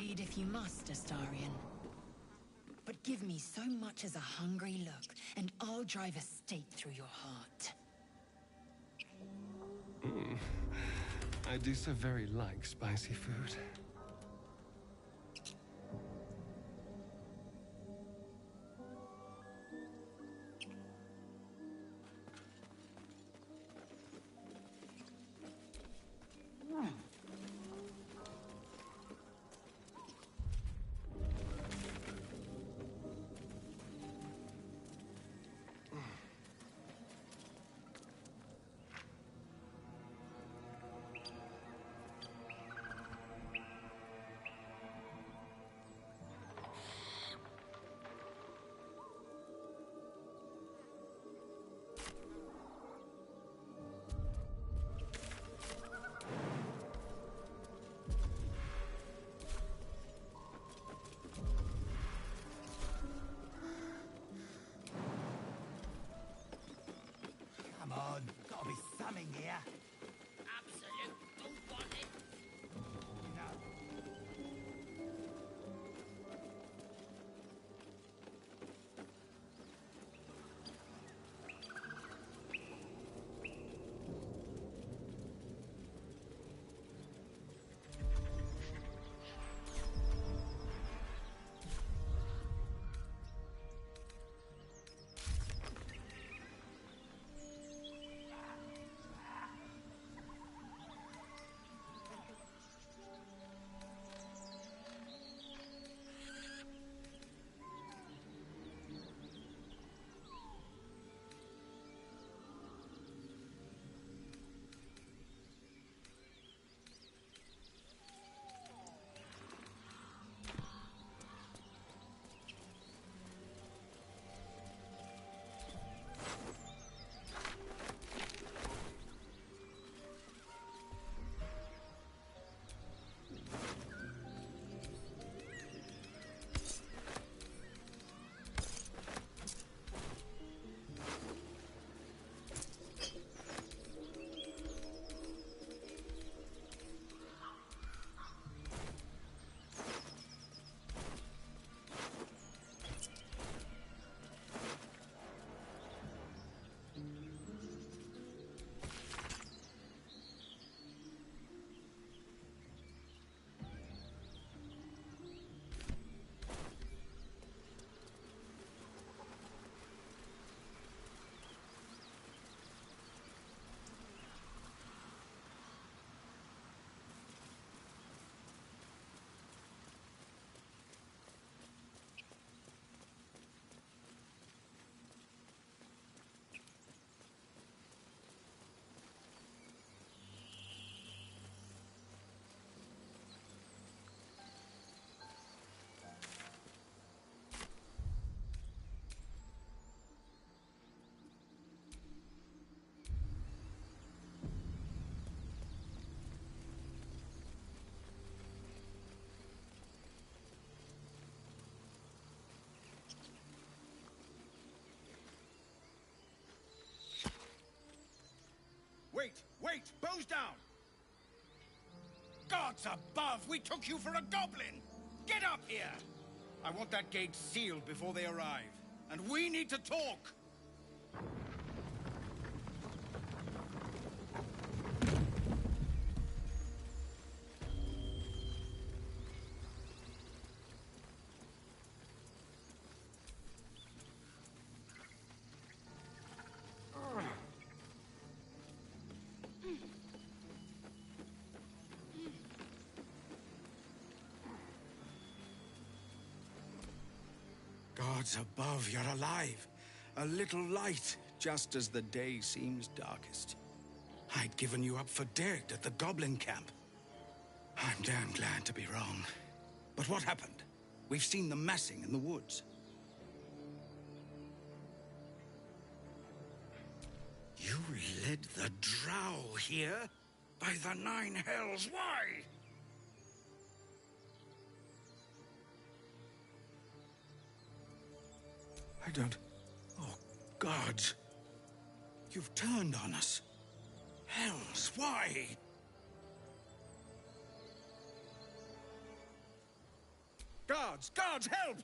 Bleed if you must, Astarion. But give me so much as a hungry look, and I'll drive a stake through your heart. I do so very like spicy food. Come on, gotta be something here. Absolute bullbonnet. Wait! Wait! Bows down! Gods above! We took you for a goblin! Get up here! I want that gate sealed before they arrive. And we need to talk! Gods above, you're alive. A little light, just as the day seems darkest. I'd given you up for dead at the Goblin camp. I'm damn glad to be wrong. But what happened? We've seen them massing in the woods. You led the Drow here? By the Nine Hells, why? I don't... Oh, gods. You've turned on us. Hells, why? Guards! Guards, help!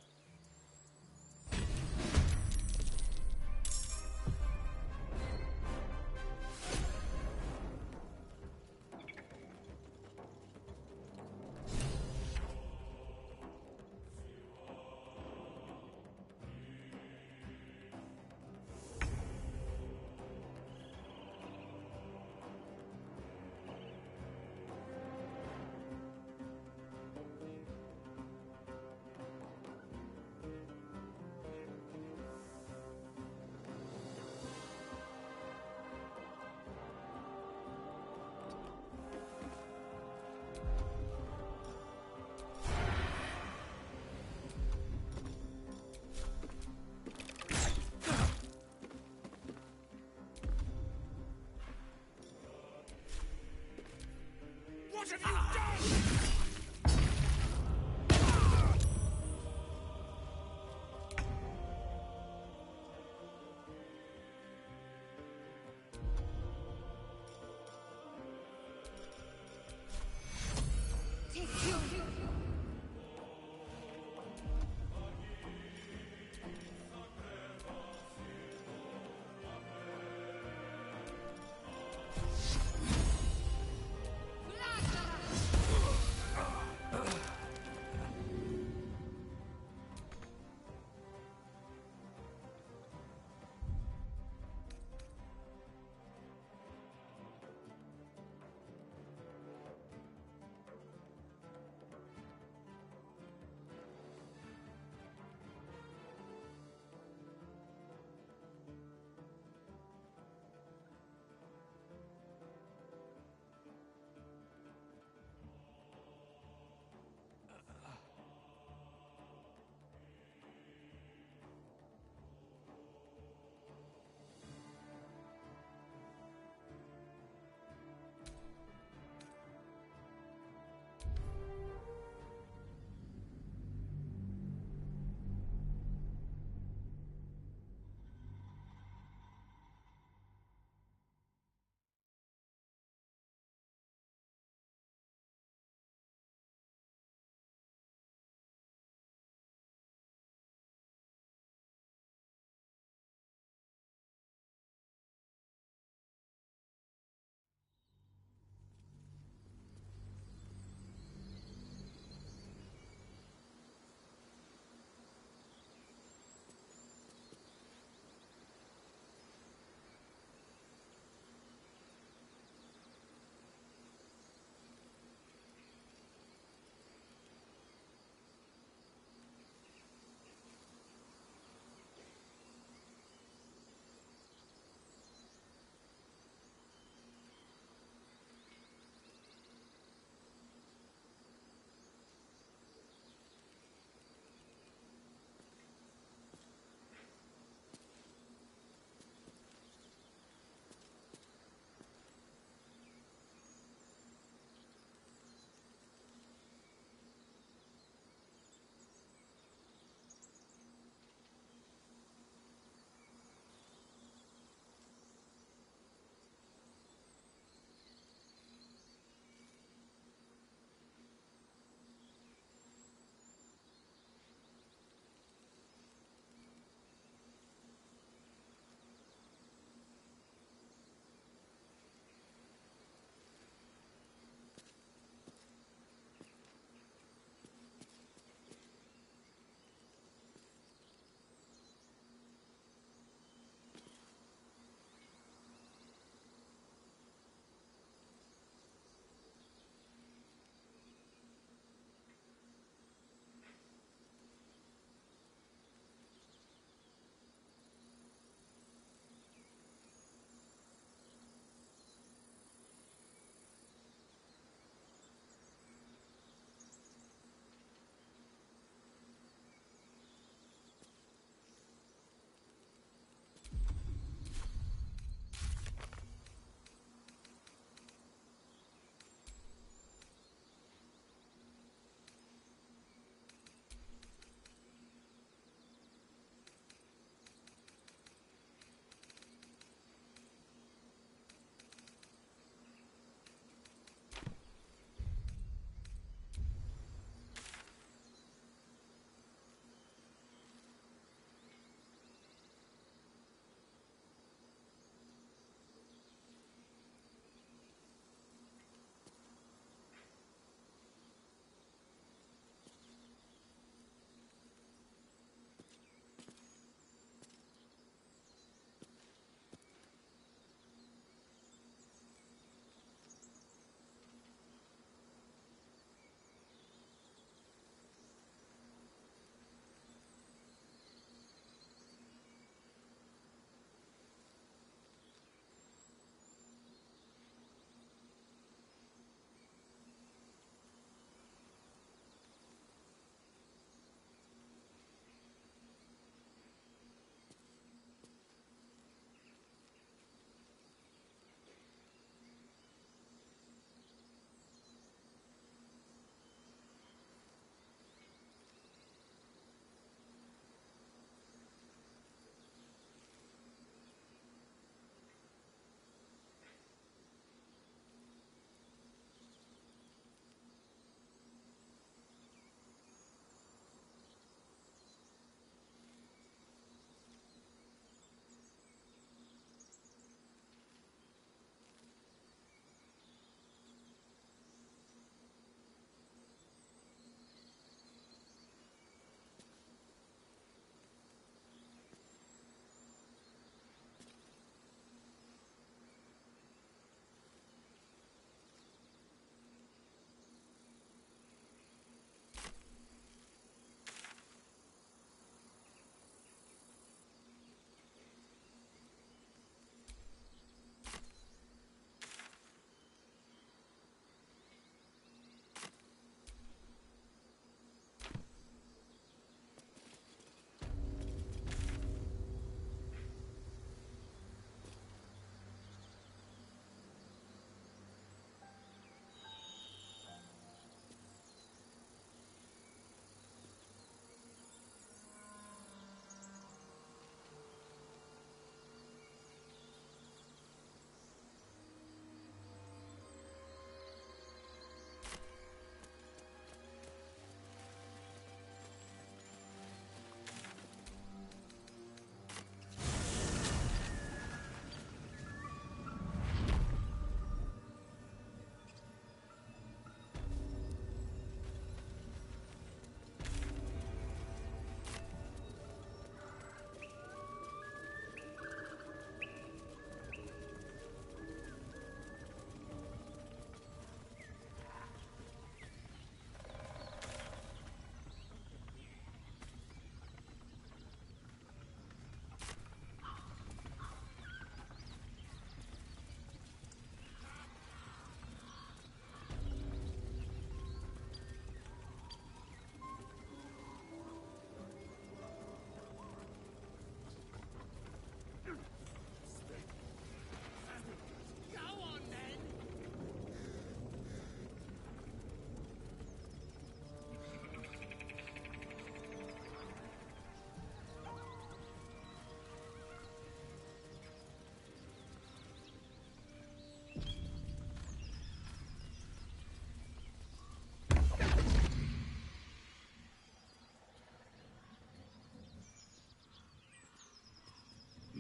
What have you done?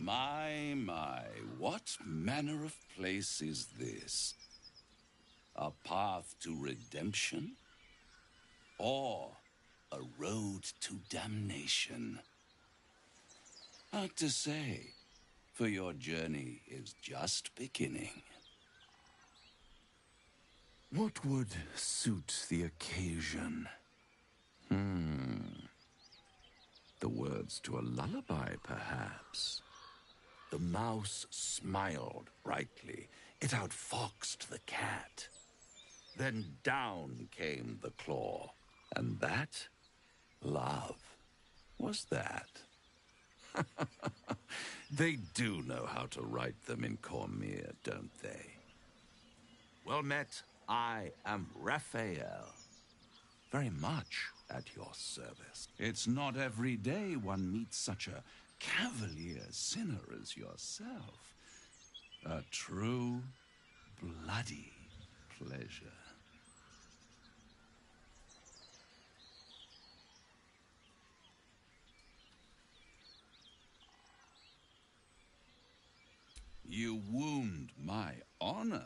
My, what manner of place is this? A path to redemption? Or a road to damnation? Hard to say, for your journey is just beginning. What would suit the occasion? The words to a lullaby, perhaps. The mouse smiled brightly. It outfoxed the cat. Then down came the claw. And that, love, was that. They do know how to write them in Cormyr, don't they? Well met, I am Raphael. Very much at your service. It's not every day one meets such a cavalier sinner as yourself. A true, bloody pleasure. You wound my honor.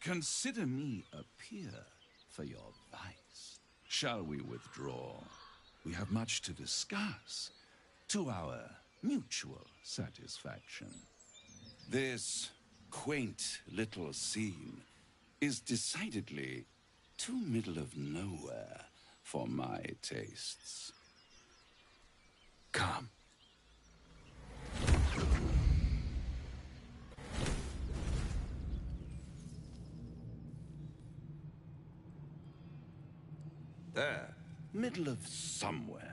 Consider me a peer for your vice. Shall we withdraw? We have much to discuss, to our mutual satisfaction. This quaint little scene is decidedly too middle of nowhere for my tastes. Come. There, middle of somewhere.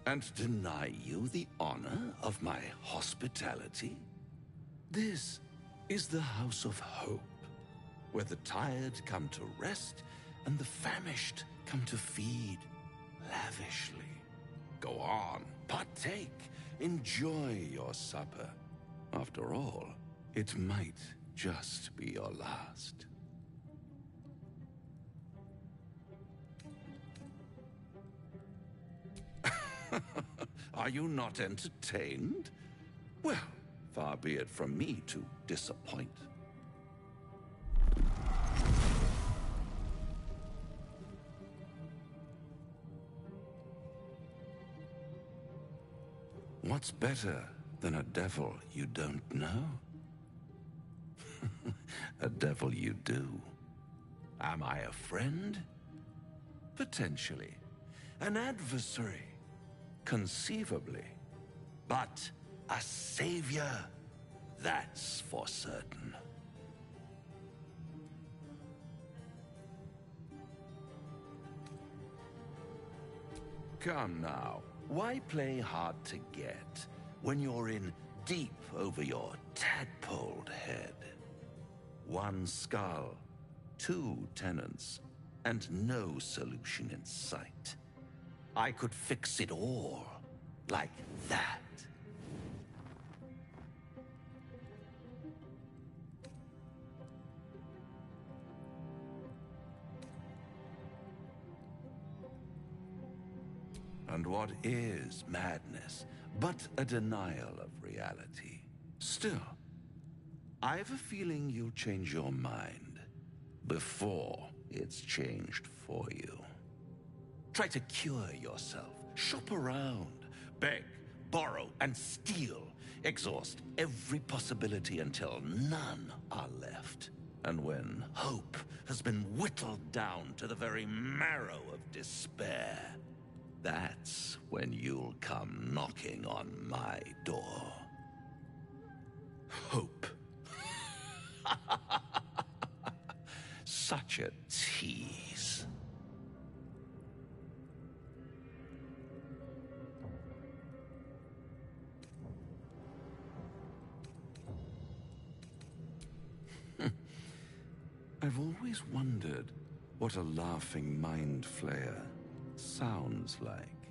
And deny you the honor of my hospitality? This is the House of Hope, where the tired come to rest and the famished come to feed lavishly. Go on, partake, enjoy your supper. After all, it might just be your last. Are you not entertained? Well, far be it from me to disappoint. What's better than a devil you don't know? A devil you do. Am I a friend? Potentially. An adversary? Conceivably. But a savior? That's for certain. Come now, why play hard to get when you're in deep over your tadpoled head? One skull, two tenants, and no solution in sight. I could fix it all, like that. And what is madness but a denial of reality? Still, I have a feeling you'll change your mind before it's changed for you. Try to cure yourself, shop around, beg, borrow, and steal. Exhaust every possibility until none are left. And when hope has been whittled down to the very marrow of despair, that's when you'll come knocking on my door. Hope. Such a tease. I've always wondered what a laughing mind flayer sounds like.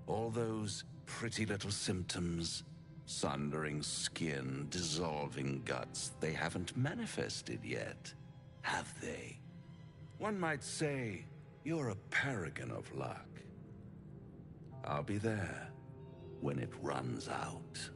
All those pretty little symptoms, sundering skin, dissolving guts, they haven't manifested yet, have they? One might say you're a paragon of luck. I'll be there when it runs out.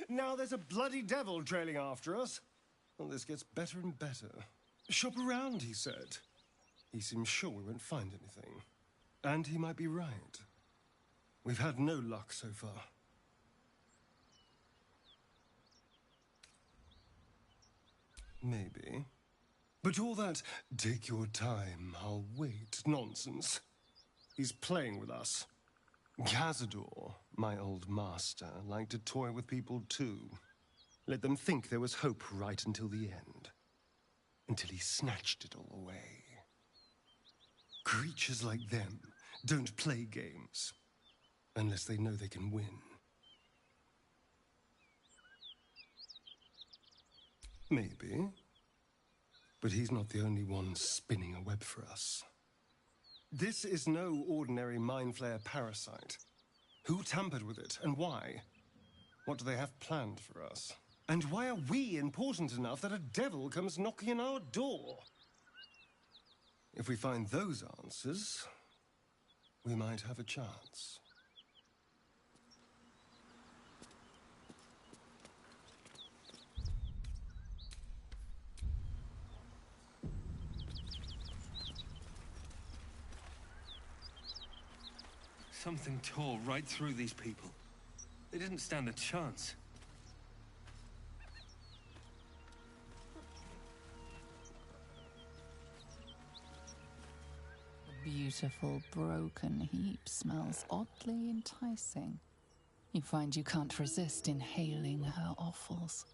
Now there's a bloody devil trailing after us. Well, this gets better and better. Shop around, he said. He seems sure we won't find anything. And he might be right. We've had no luck so far. Maybe. But all that, take your time, I'll wait, nonsense. He's playing with us. Cazador, my old master, liked to toy with people too. Let them think there was hope right until the end. Until he snatched it all away. Creatures like them don't play games. Unless they know they can win. Maybe. But he's not the only one spinning a web for us. This is no ordinary Mind Flayer parasite. Who tampered with it, and why? What do they have planned for us? And why are we important enough that a devil comes knocking on our door? If we find those answers, we might have a chance. Something tore right through these people. They didn't stand a chance. The beautiful broken heap smells oddly enticing. You find you can't resist inhaling her offals.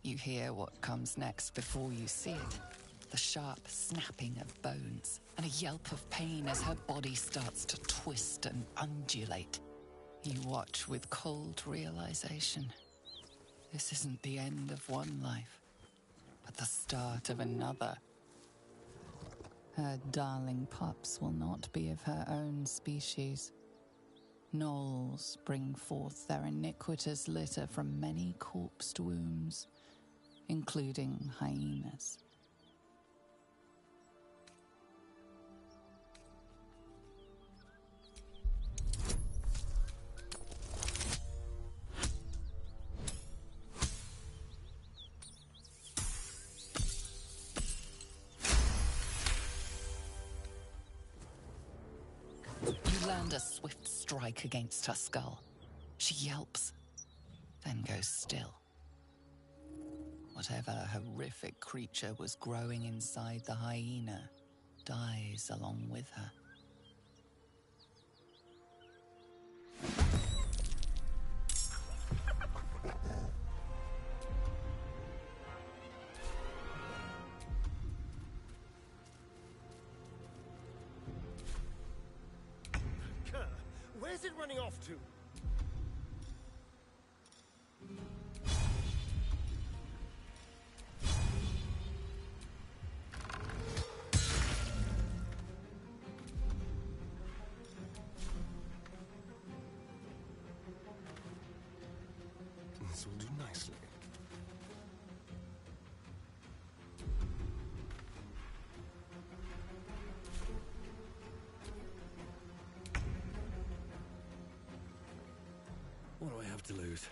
You hear what comes next before you see it. The sharp snapping of bones, and a yelp of pain as her body starts to twist and undulate. You watch with cold realization. This isn't the end of one life, but the start of another. Her darling pups will not be of her own species. Gnolls bring forth their iniquitous litter from many corpsed wombs, including hyenas. Land a swift strike against her skull. She yelps, then goes still. Whatever horrific creature was growing inside the hyena dies along with her. Where's it running off to? This will do nicely. What do I have to lose?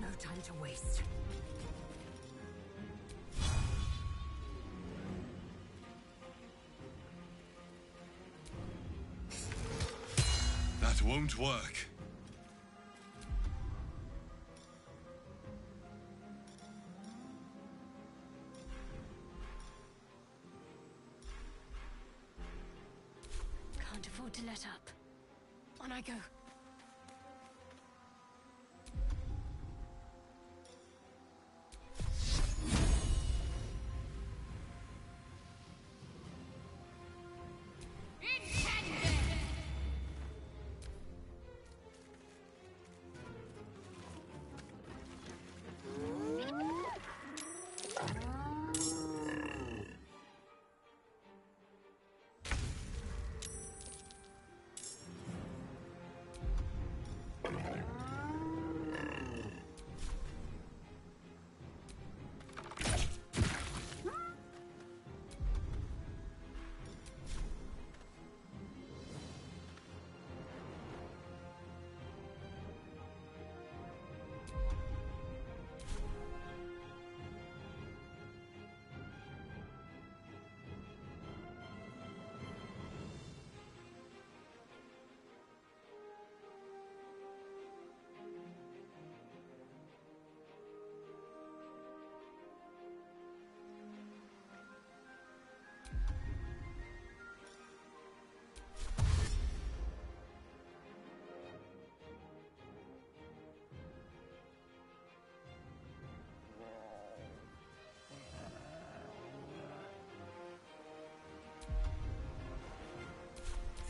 No time to waste. won't work. Can't afford to let up. On I go.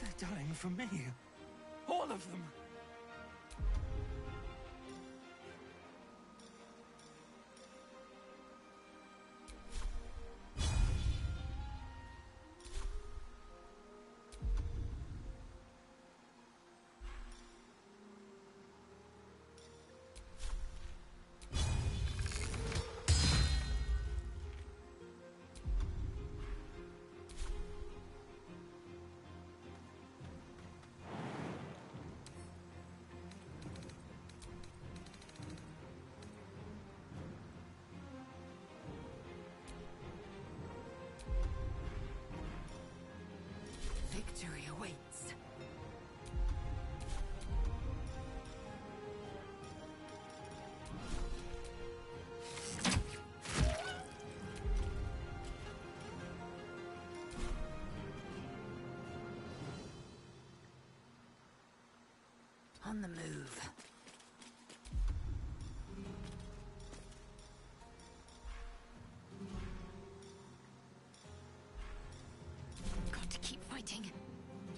They're dying for me. All of them. Victory awaits. On the move. Got to keep fighting.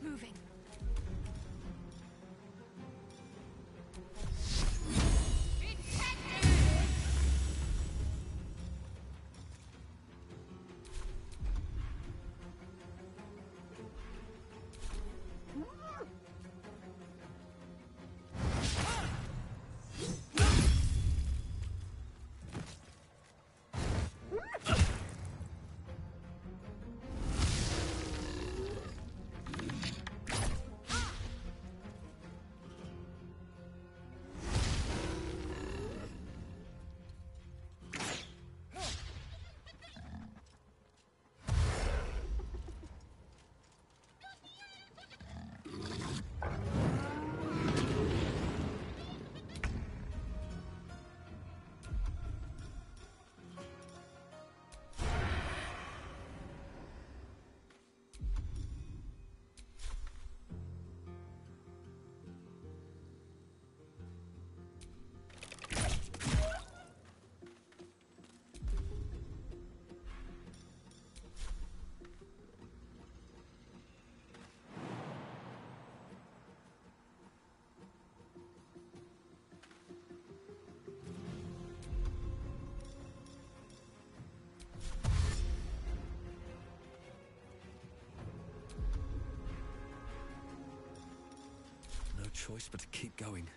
Moving. No choice but to keep going.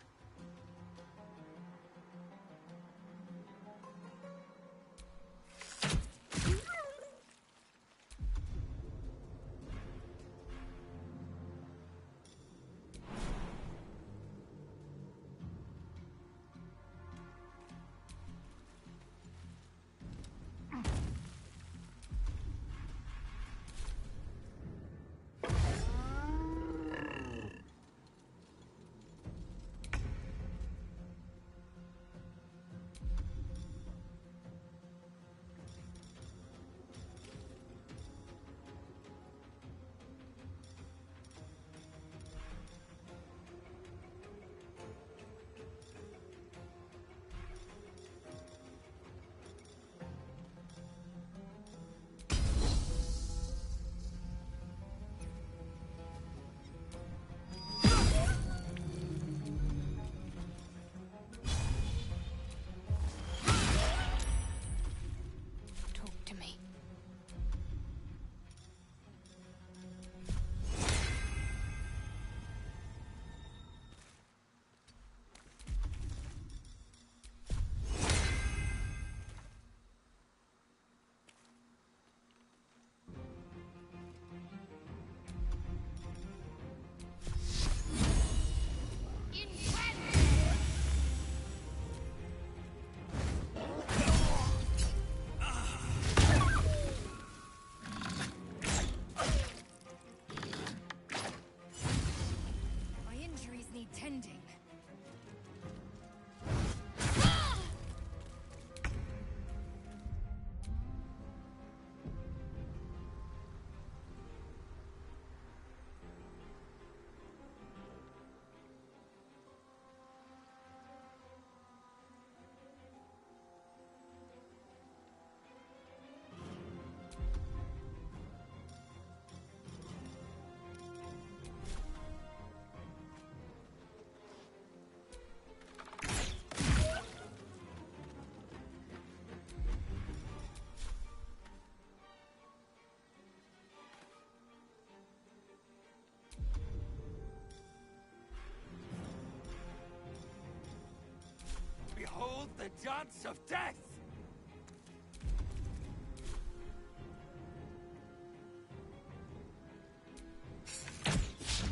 Behold the dance of death!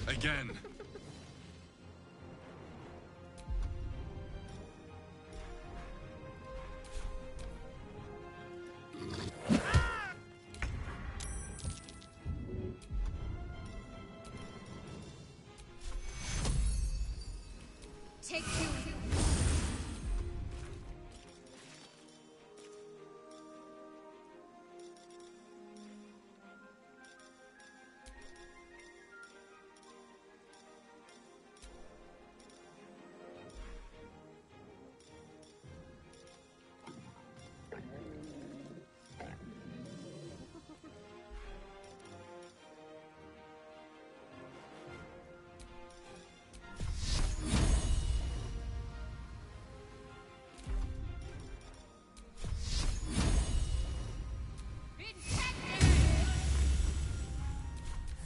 Again. Take two.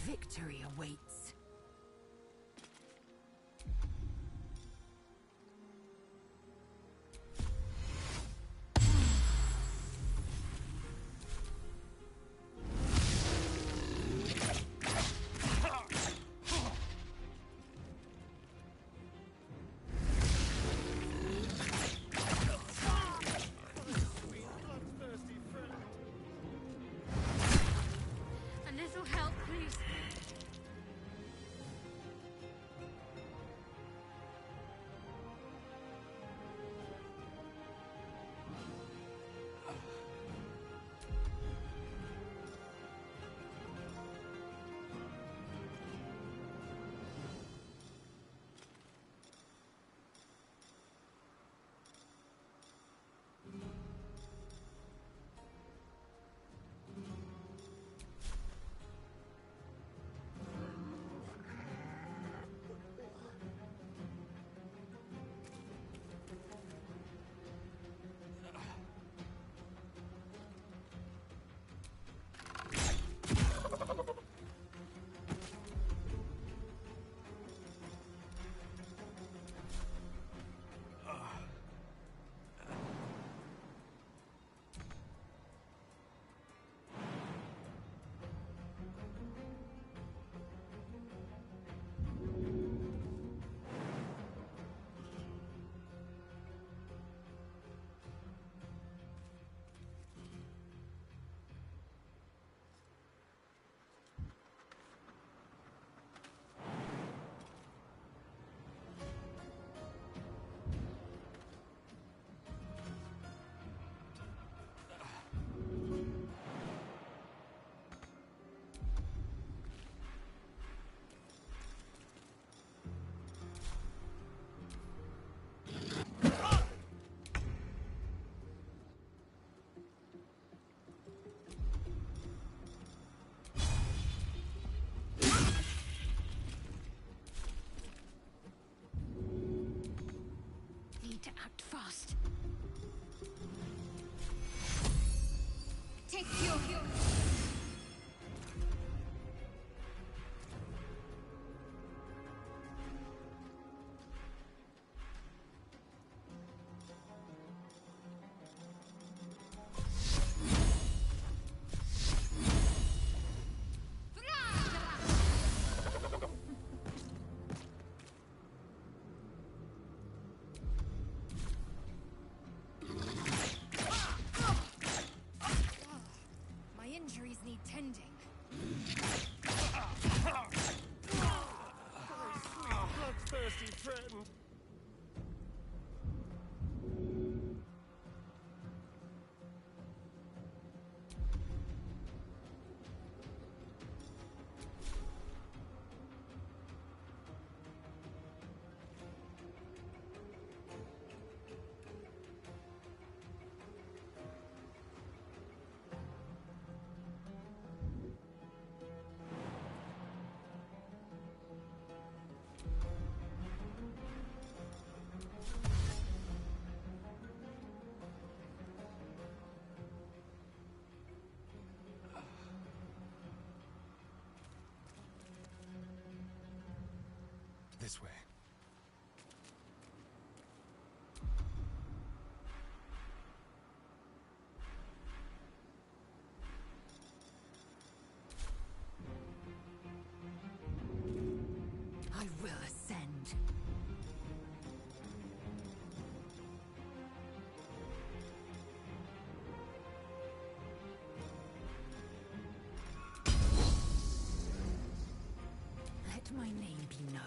Victory awaits. A little help, please. Need to act fast. Take cure. My injuries need tending. Bloodthirsty friend. This way. my name be known.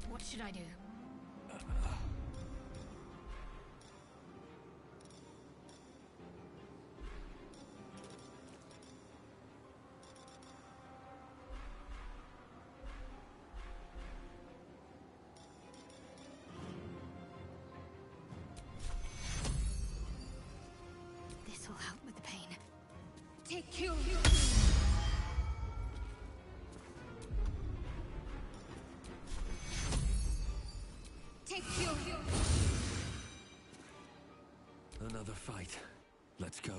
What should I do? This'll help with the pain. Take cure. Take cure. Another fight. Let's go.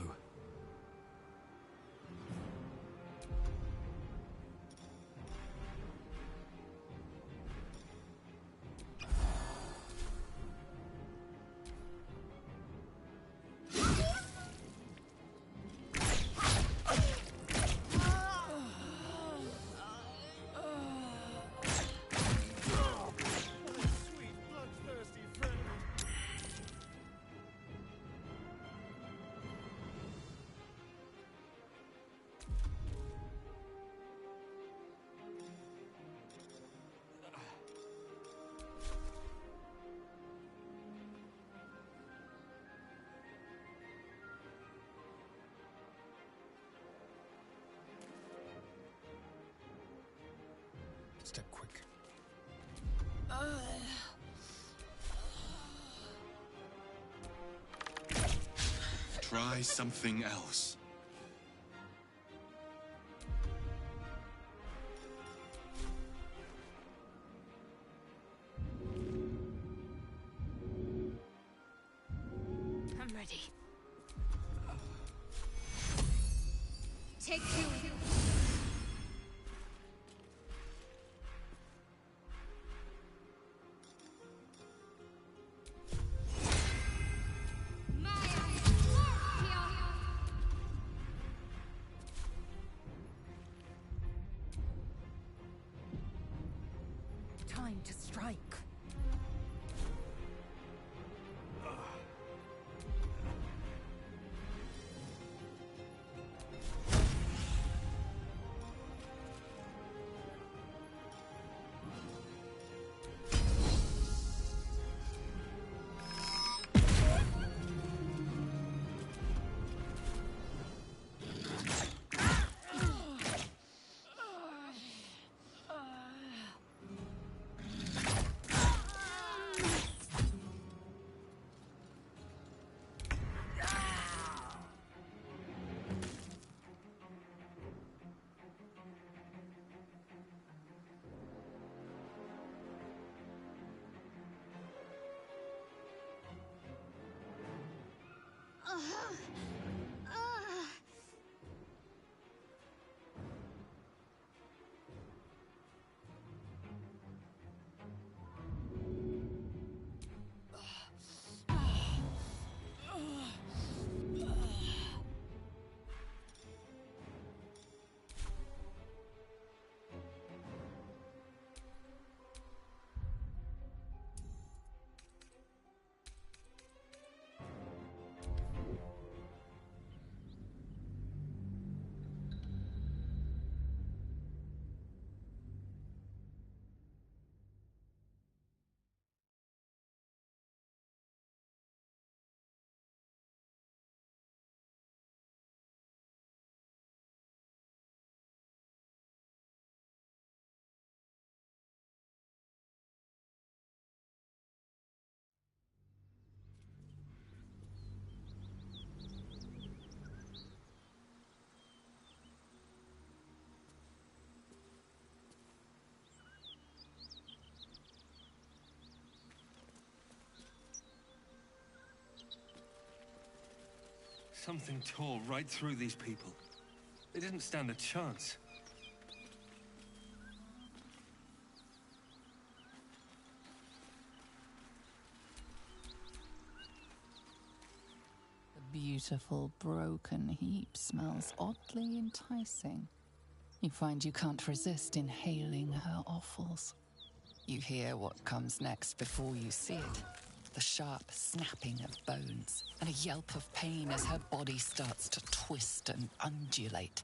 Step quick. Try something else. I'm ready. Take cue. Time to strike. Something tore right through these people. They didn't stand a chance. The beautiful broken heap smells oddly enticing. You find you can't resist inhaling her offals. You hear what comes next before you see it. the sharp snapping of bones, and a yelp of pain as her body starts to twist and undulate.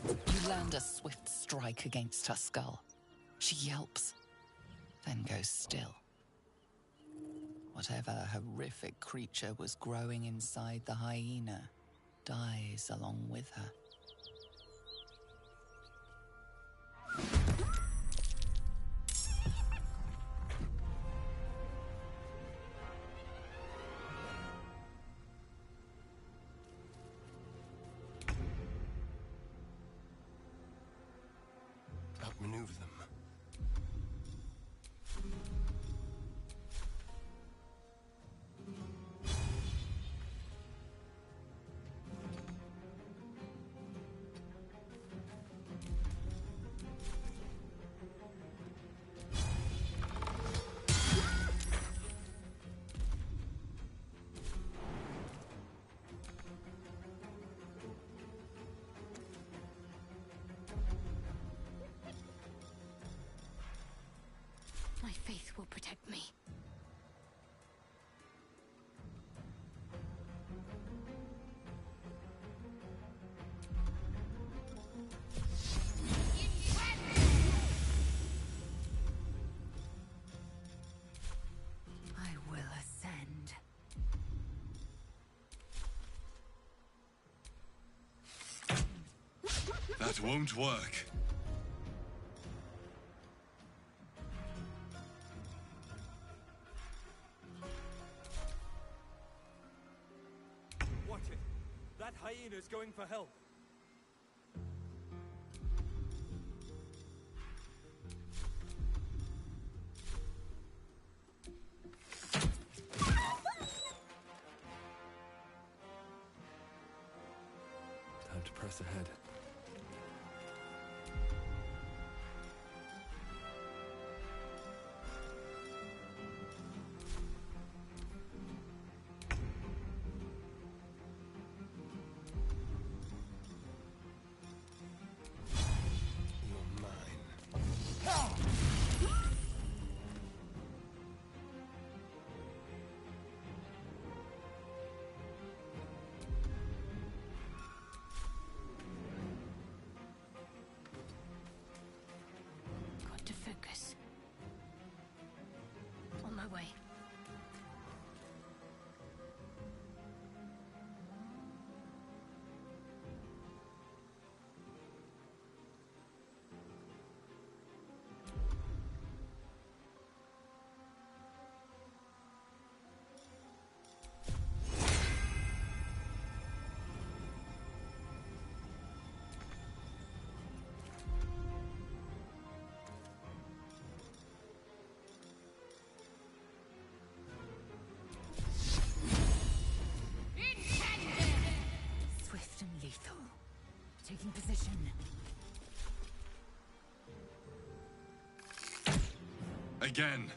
You land a swift strike against her skull. She yelps, then goes still. Whatever horrific creature was growing inside the hyena dies along with her. Outmaneuver them. My faith will protect me. I will ascend. That won't work. Watch it. That hyena's going for help. Time to press ahead. You're mine. Got to focus. On my way. Swift and lethal. Taking position. Again.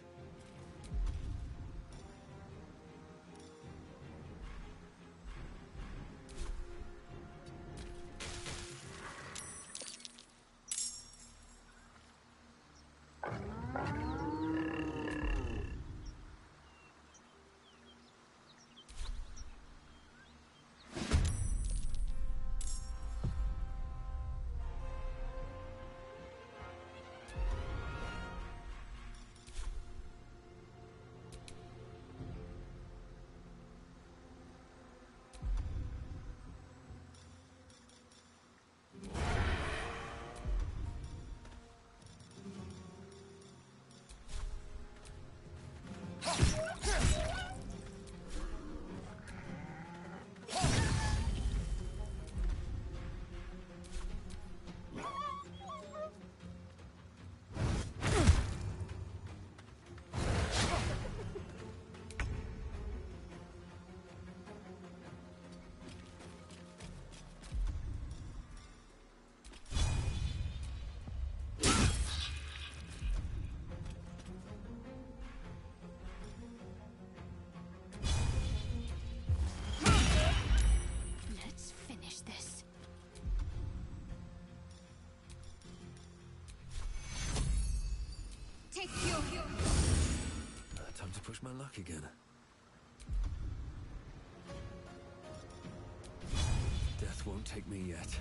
push my luck again. Death won't take me yet.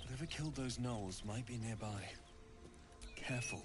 Whoever killed those gnolls might be nearby. Careful.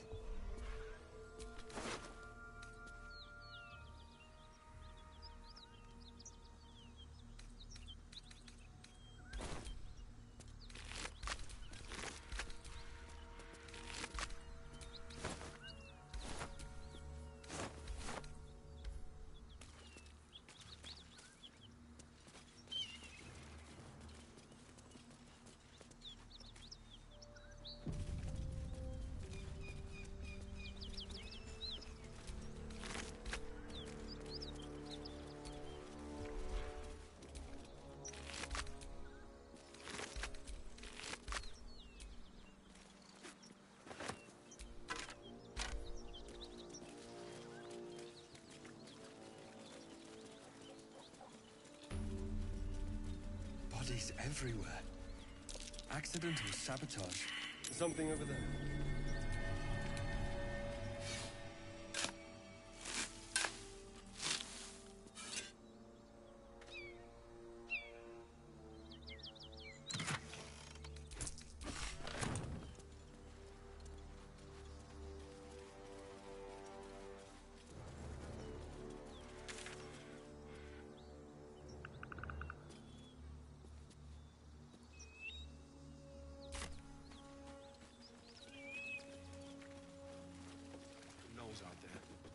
Bodies everywhere. Accidental sabotage. Something over there.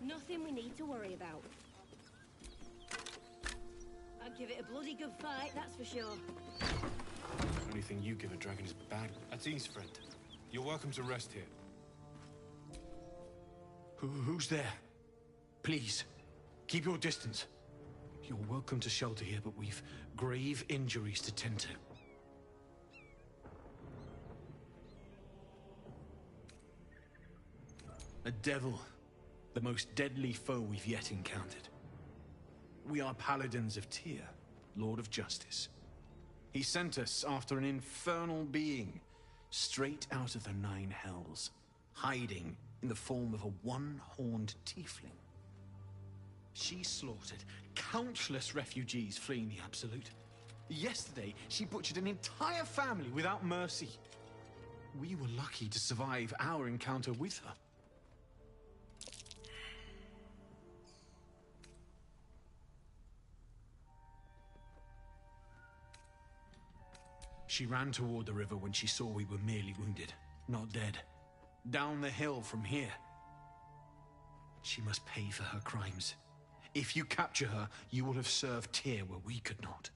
Nothing we need to worry about. I'd give it a bloody good fight, that's for sure. The only thing you give a dragon is bad. That's East, friend. You're welcome to rest here. Who's there? Please, keep your distance. You're welcome to shelter here, but we've grave injuries to tend to. A devil. The most deadly foe we've yet encountered. We are paladins of Tyr, Lord of Justice. He sent us after an infernal being, straight out of the Nine Hells, hiding in the form of a one-horned tiefling. She slaughtered countless refugees fleeing the Absolute. Yesterday, she butchered an entire family without mercy. We were lucky to survive our encounter with her. She ran toward the river when she saw we were merely wounded, not dead. Down the hill from here. She must pay for her crimes. If you capture her, you will have served Tyr where we could not.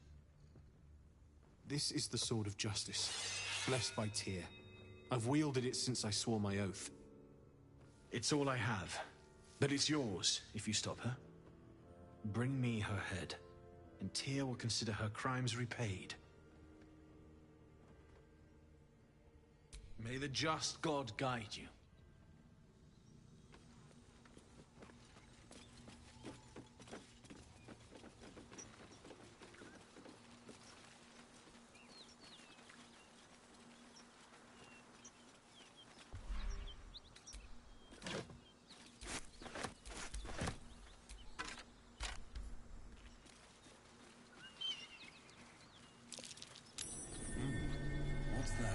This is the Sword of Justice, blessed by Tyr. I've wielded it since I swore my oath. It's all I have, but it's yours if you stop her. Bring me her head, and Tyr will consider her crimes repaid. May the just God guide you. What's that?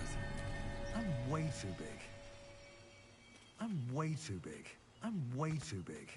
I'm way too big. I'm way too big. I'm way too big.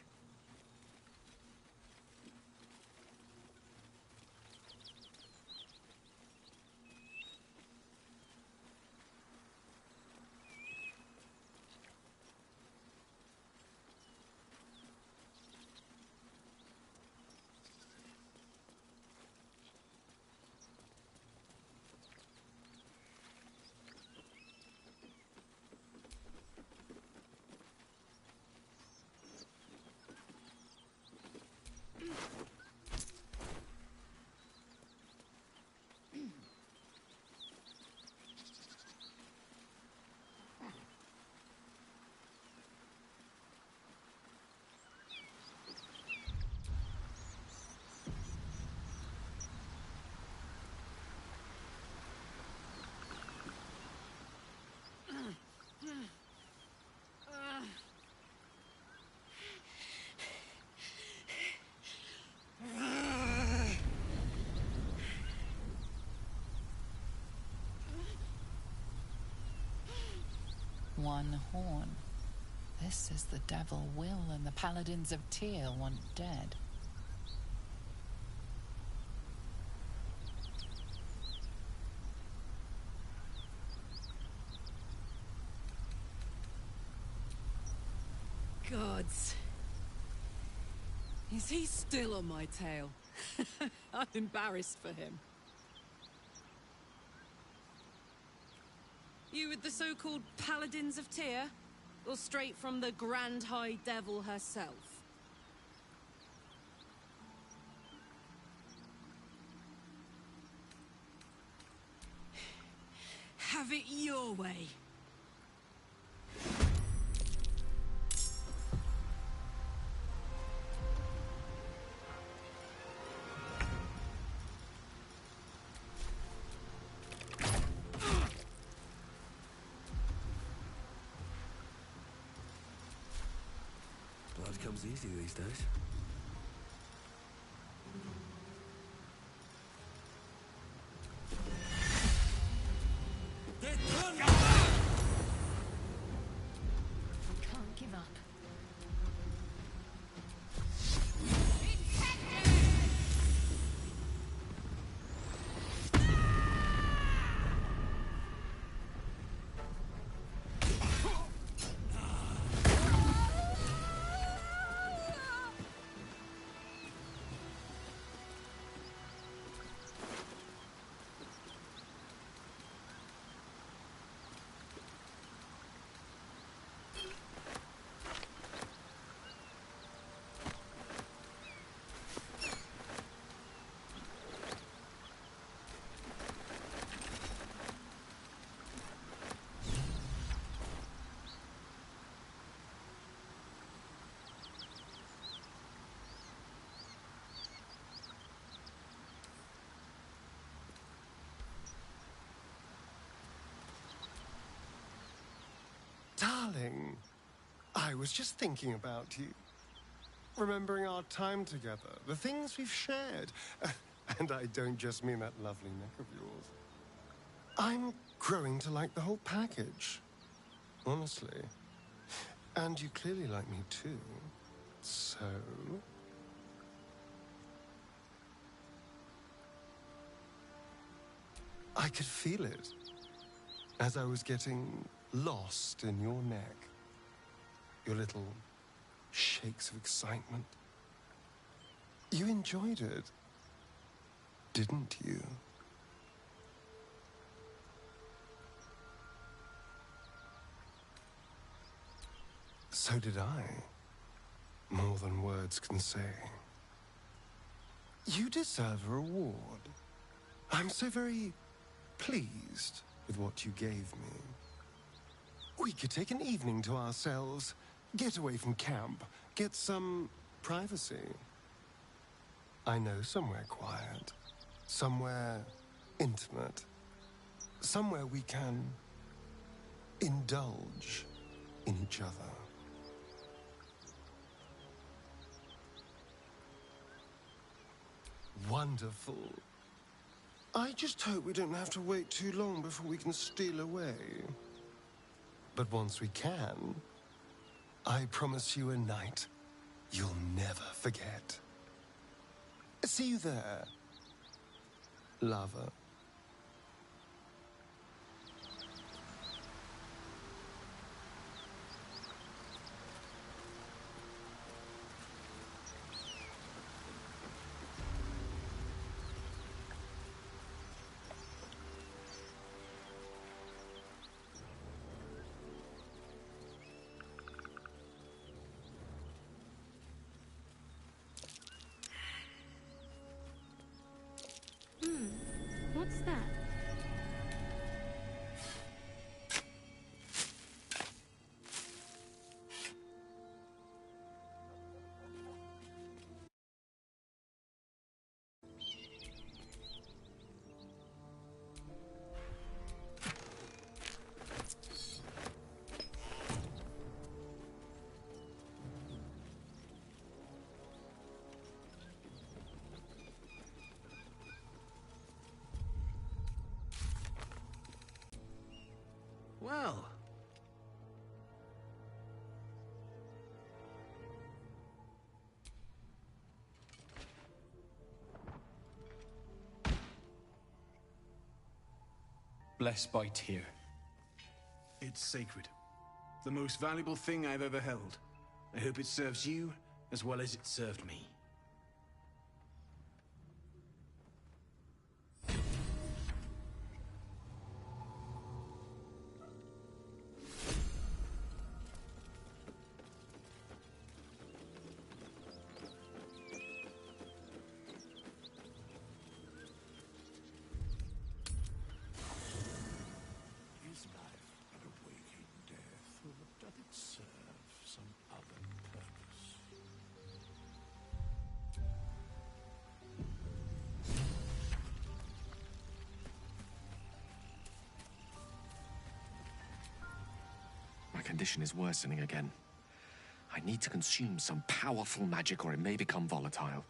One horn. This is the devil Will and the paladins of Tyr want dead. Gods. Is he still on my tail? I'm embarrassed for him. You with the so-called Paladins of Tyr? Or straight from the Grand High Devil herself? Have it your way. Blood comes easy these days. We can't give up. Darling, I was just thinking about you. Remembering our time together, the things we've shared. And I don't just mean that lovely neck of yours. I'm growing to like the whole package. Honestly. And you clearly like me too. So... I could feel it. As I was getting lost in your neck. Your little shakes of excitement. You enjoyed it, didn't you? So did I. More than words can say. You deserve a reward. I'm so very pleased with what you gave me. We could take an evening to ourselves, get away from camp, get some privacy. I know somewhere quiet, somewhere intimate, somewhere we can indulge in each other. Wonderful. I just hope we don't have to wait too long before we can steal away. But once we can, I promise you a night you'll never forget. See you there, lover. What's that? Well. Blessed by Tyr. It's sacred. The most valuable thing I've ever held. I hope it serves you as well as it served me. My condition is worsening again. I need to consume some powerful magic or it may become volatile.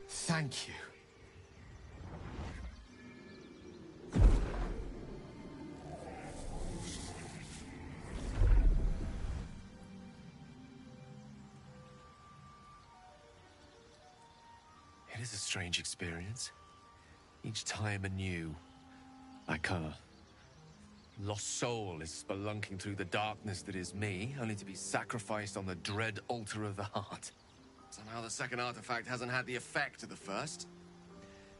Thank you. It is a strange experience. Each time anew. Like a lost soul is spelunking through the darkness that is me, only to be sacrificed on the dread altar of the heart. Somehow the second artifact hasn't had the effect of the first.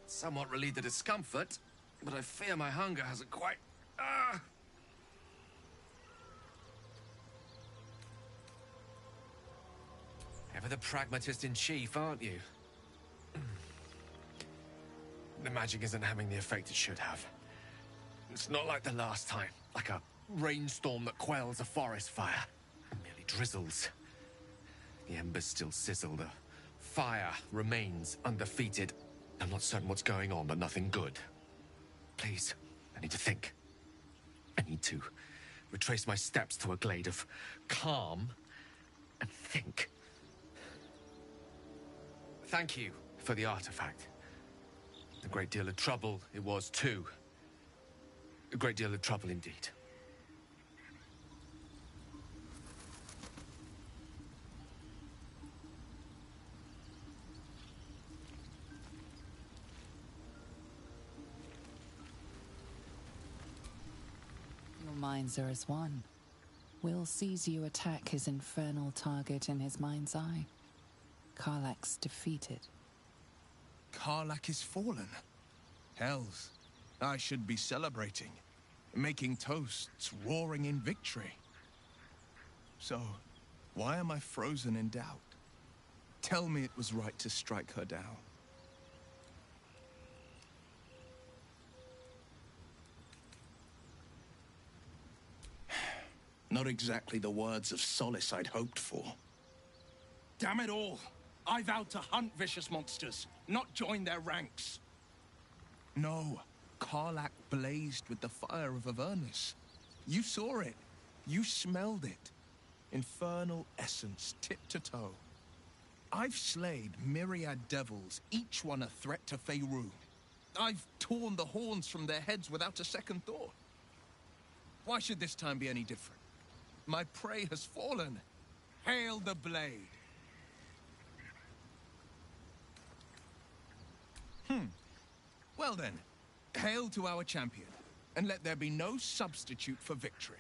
It's somewhat relieved the discomfort, but I fear my hunger hasn't quite... Ever the pragmatist in chief, aren't you? The magic isn't having the effect it should have. It's not like the last time, like a rainstorm that quells a forest fire. It merely drizzles. The embers still sizzle, the fire remains undefeated. I'm not certain what's going on, but nothing good. Please, I need to think. I need to retrace my steps to a glade of calm and think. Thank you for the artifact. A great deal of trouble it was too. A great deal of trouble indeed. Your minds are as one. Will sees you attack his infernal target in his mind's eye. Karlach's defeated. Karlach is fallen. Hells, I should be celebrating, making toasts, roaring in victory. So, why am I frozen in doubt? Tell me it was right to strike her down. Not exactly the words of solace I'd hoped for. Damn it all! I vowed to hunt vicious monsters, not join their ranks. No, Karlach blazed with the fire of Avernus. You saw it. You smelled it. Infernal essence, tip to toe. I've slayed myriad devils, each one a threat to Faerû. I've torn the horns from their heads without a second thought. Why should this time be any different? My prey has fallen. Hail the blade. Well then, hail to our champion, and let there be no substitute for victory.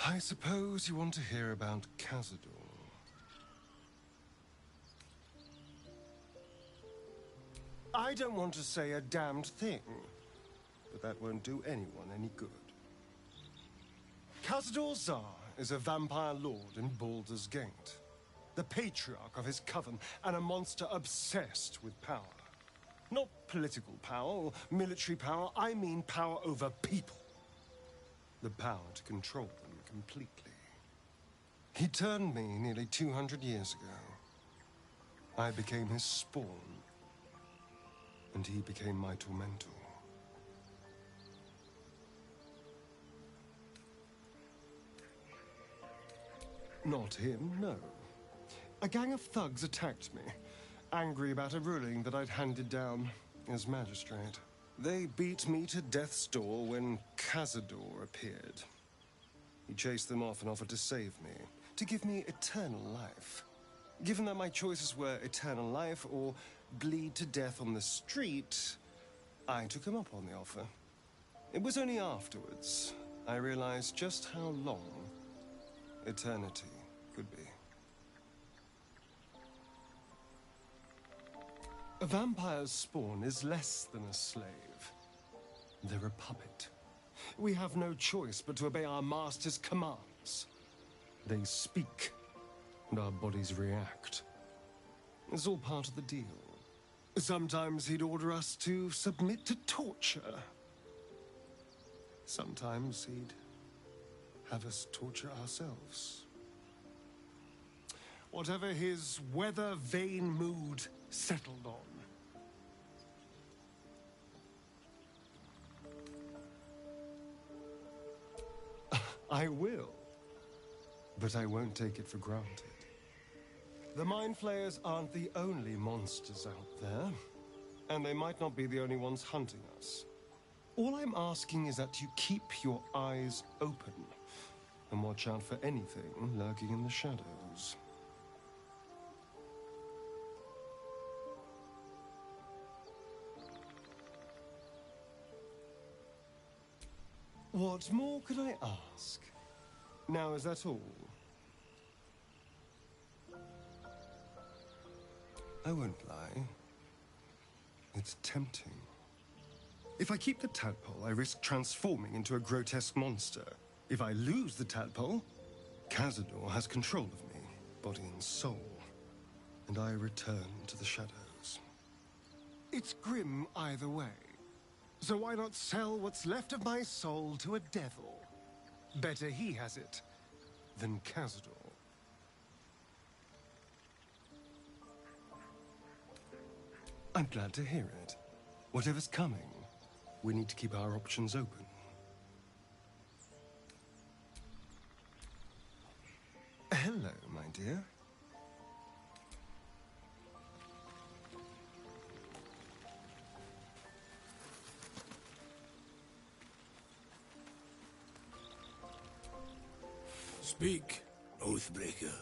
I suppose you want to hear about Cazador. I don't want to say a damned thing, but that won't do anyone any good. Cazador Szarr is a vampire lord in Baldur's Gate, the patriarch of his coven, and a monster obsessed with power. Not political power or military power, I mean power over people. The power to control them completely. He turned me nearly 200 years ago. I became his spawn, and he became my tormentor. Not him, no. A gang of thugs attacked me, angry about a ruling that I'd handed down as magistrate. They beat me to death's door when Cazador appeared. He chased them off and offered to save me, to give me eternal life. Given that my choices were eternal life or bleed to death on the street, I took him up on the offer. It was only afterwards I realized just how long eternity could be. A vampire's spawn is less than a slave. They're a puppet. We have no choice but to obey our master's commands. They speak, and our bodies react. It's all part of the deal. Sometimes he'd order us to submit to torture. Sometimes he'd have us torture ourselves. Whatever his weather-vane mood settled on. I will, but I won't take it for granted. The Mind Flayers aren't the only monsters out there, and they might not be the only ones hunting us. All I'm asking is that you keep your eyes open and watch out for anything lurking in the shadows. What more could I ask? Now, is that all? I won't lie. It's tempting. If I keep the tadpole, I risk transforming into a grotesque monster. If I lose the tadpole, Cazador has control of me, body and soul, and I return to the shadows. It's grim either way. So why not sell what's left of my soul to a devil? Better he has it than Cazador. I'm glad to hear it. Whatever's coming, we need to keep our options open. Hello, my dear. Speak, Oathbreaker.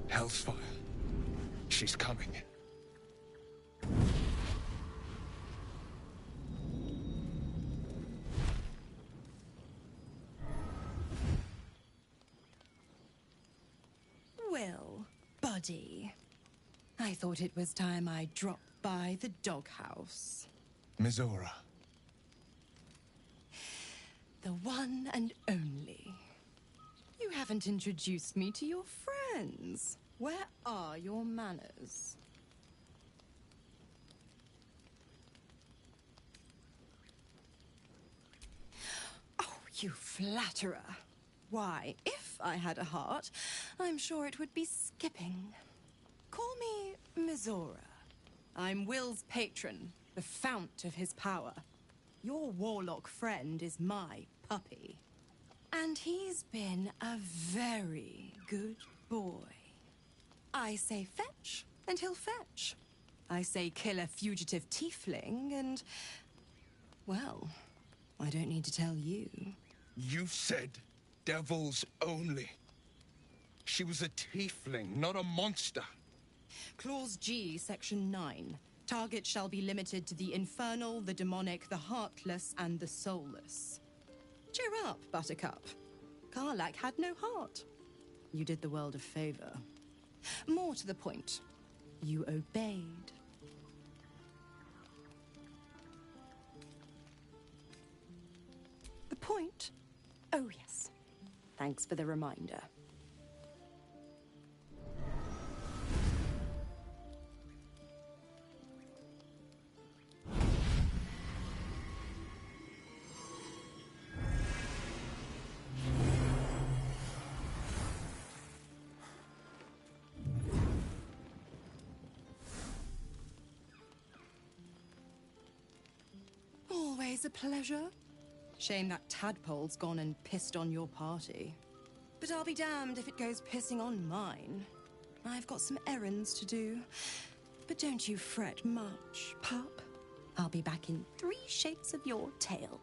Hellsfire. She's coming. Well, buddy. I thought it was time I dropped by the doghouse. Mizora. The one and only. You haven't introduced me to your friends. Where are your manners? Oh, you flatterer. Why, if I had a heart, I'm sure it would be skipping. Call me Mizora. I'm Will's patron, the fount of his power. Your warlock friend is my puppy. And he's been a very good boy. I say fetch, and he'll fetch. I say kill a fugitive tiefling, and... well, I don't need to tell you. You said devils only. She was a tiefling, not a monster. Clause G, Section 9. Target shall be limited to the infernal, the demonic, the heartless, and the soulless. Cheer up, Buttercup. Karlach had no heart. You did the world a favor. More to the point, you obeyed. The point? Oh, yes. Thanks for the reminder. Always a pleasure. Shame that tadpole's gone and pissed on your party. But I'll be damned if it goes pissing on mine. I've got some errands to do. But don't you fret much, pup. I'll be back in 3 shapes of your tail.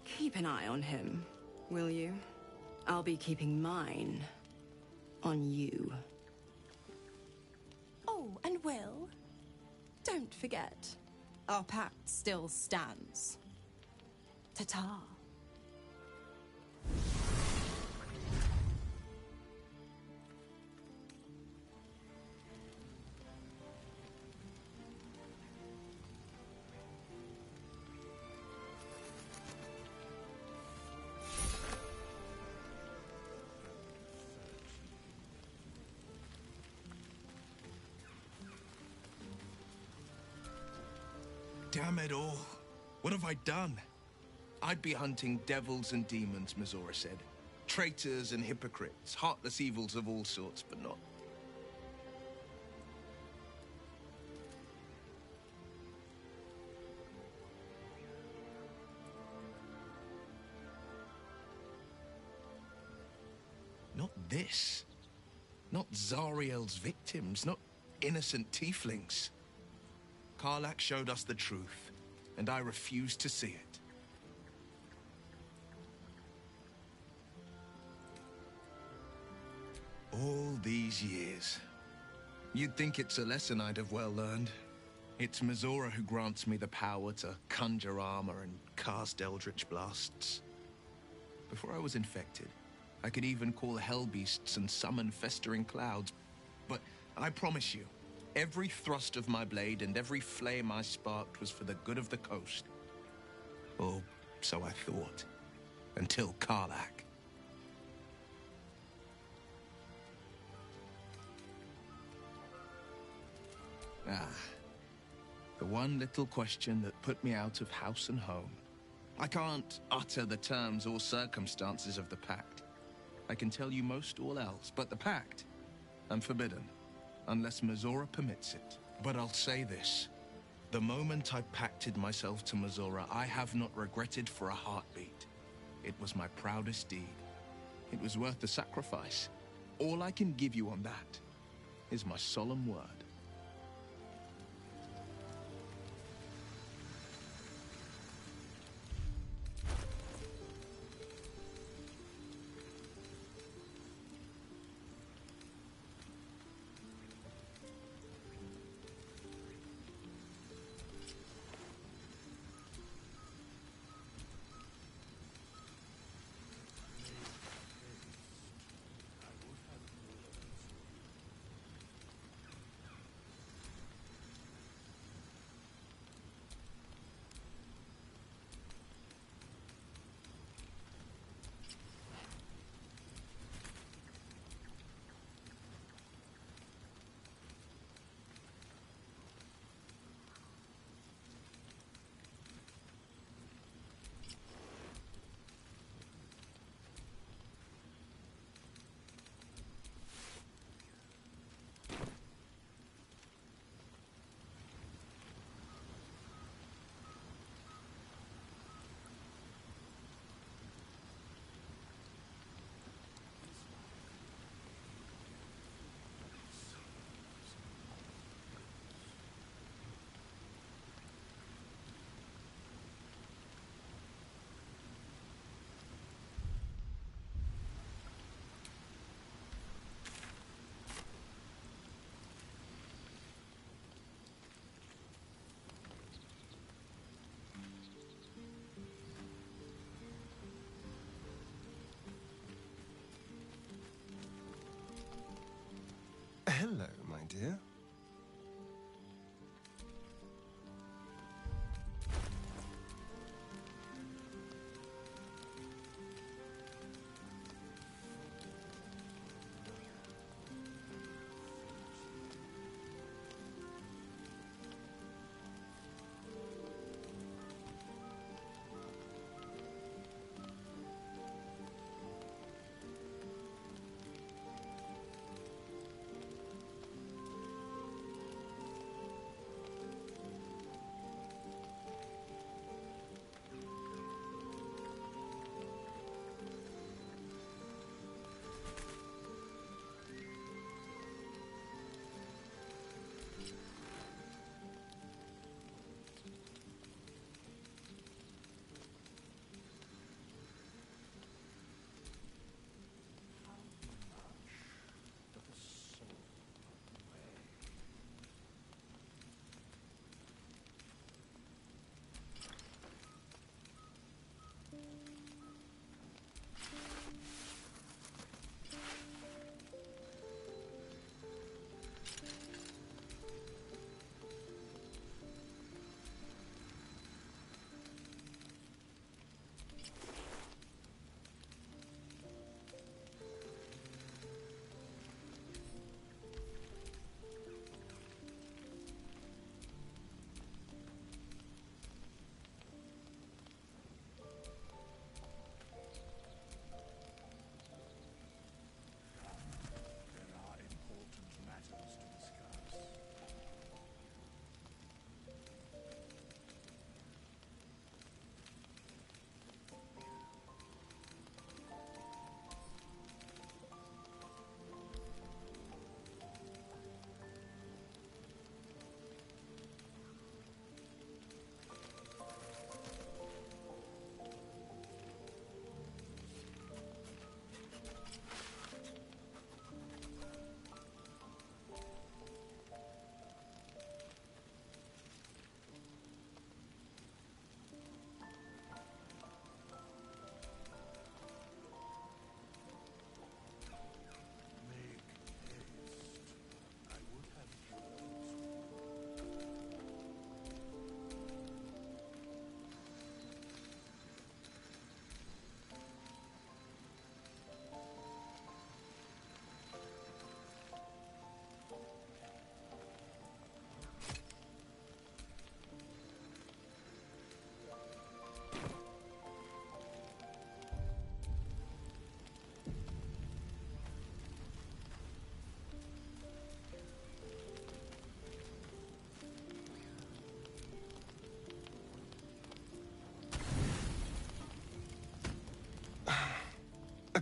Keep an eye on him, will you? I'll be keeping mine on you. Oh, and Will, don't forget, our pact still stands. Ta-ta. Damn it all. What have I done? I'd be hunting devils and demons, Mizora said. Traitors and hypocrites, heartless evils of all sorts, but not... Not this. Not Zariel's victims, not innocent tieflings. Karlach showed us the truth, and I refuse to see it. All these years. You'd think it's a lesson I'd have well learned. It's Mizora who grants me the power to conjure armor and cast eldritch blasts. Before I was infected, I could even call hell beasts and summon festering clouds. But I promise you, every thrust of my blade and every flame I sparked was for the good of the coast. Oh, so I thought. Until Karlach. Ah. The one little question that put me out of house and home. I can't utter the terms or circumstances of the pact. I can tell you most all else, but the pact, I'm forbidden, unless Mizora permits it. But I'll say this. The moment I pacted myself to Mizora, I have not regretted for a heartbeat. It was my proudest deed. It was worth the sacrifice. All I can give you on that is my solemn word.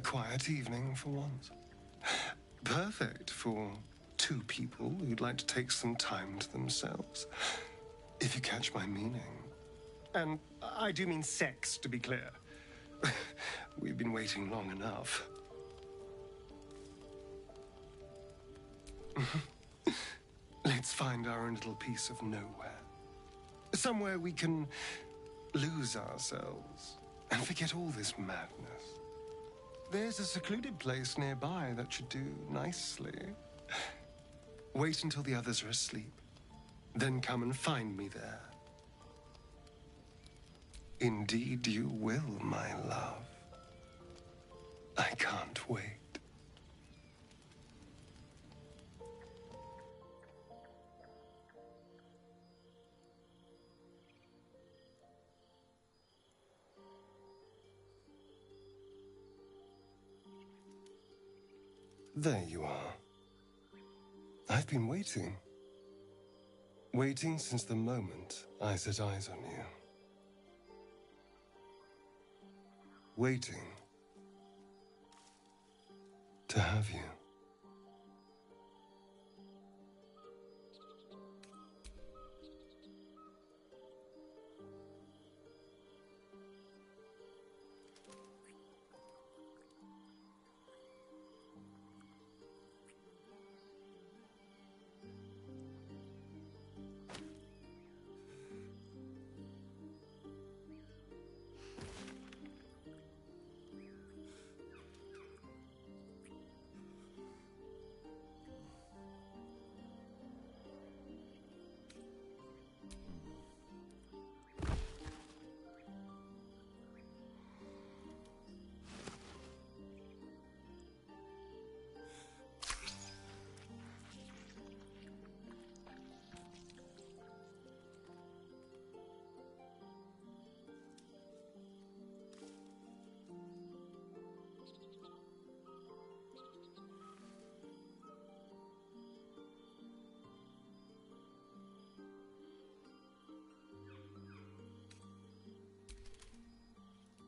quiet evening for once. Perfect for two people who'd like to take some time to themselves. If you catch my meaning. And I do mean sex, to be clear. We've been waiting long enough. Let's find our own little piece of nowhere. Somewhere we can lose ourselves and forget all this madness. There's a secluded place nearby that should do nicely. Wait until the others are asleep. Then come and find me there. Indeed you will, my love. I can't wait. There you are. I've been waiting. Waiting since the moment I set eyes on you. Waiting to have you.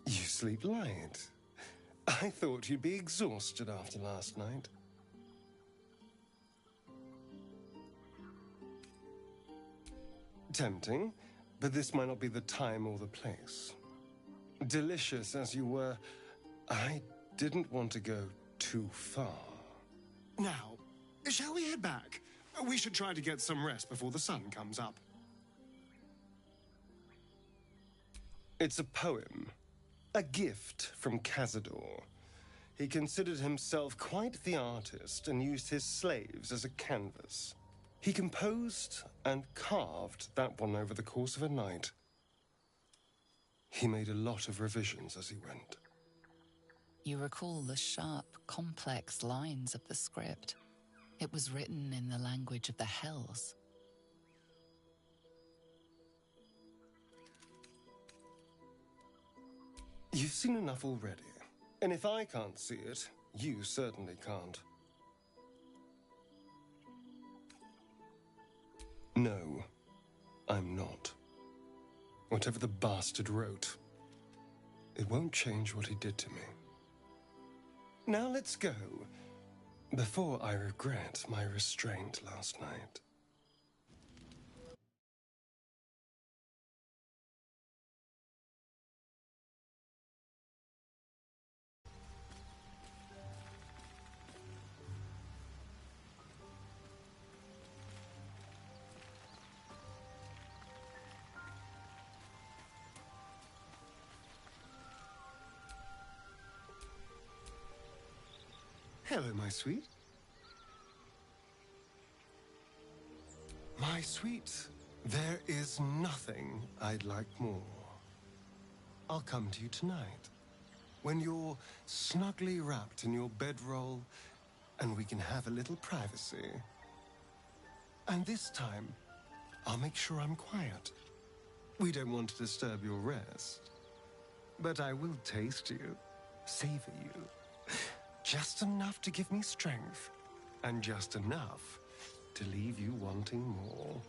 You sleep light. I thought you'd be exhausted after last night. Tempting, but this might not be the time or the place. Delicious as you were, I didn't want to go too far. Now, shall we head back? We should try to get some rest before the sun comes up. It's a poem. A gift from Cazador. He considered himself quite the artist and used his slaves as a canvas. He composed and carved that one over the course of a night. He made a lot of revisions as he went. You recall the sharp, complex lines of the script. It was written in the language of the Hells. You've seen enough already, and if I can't see it, you certainly can't. No, I'm not. Whatever the bastard wrote, it won't change what he did to me. Now let's go, before I regret my restraint last night. Hello, my sweet. My sweet, there is nothing I'd like more. I'll come to you tonight, when you're snugly wrapped in your bedroll, and we can have a little privacy. And this time, I'll make sure I'm quiet. We don't want to disturb your rest. But I will taste you, savor you. Just enough to give me strength, and just enough to leave you wanting more.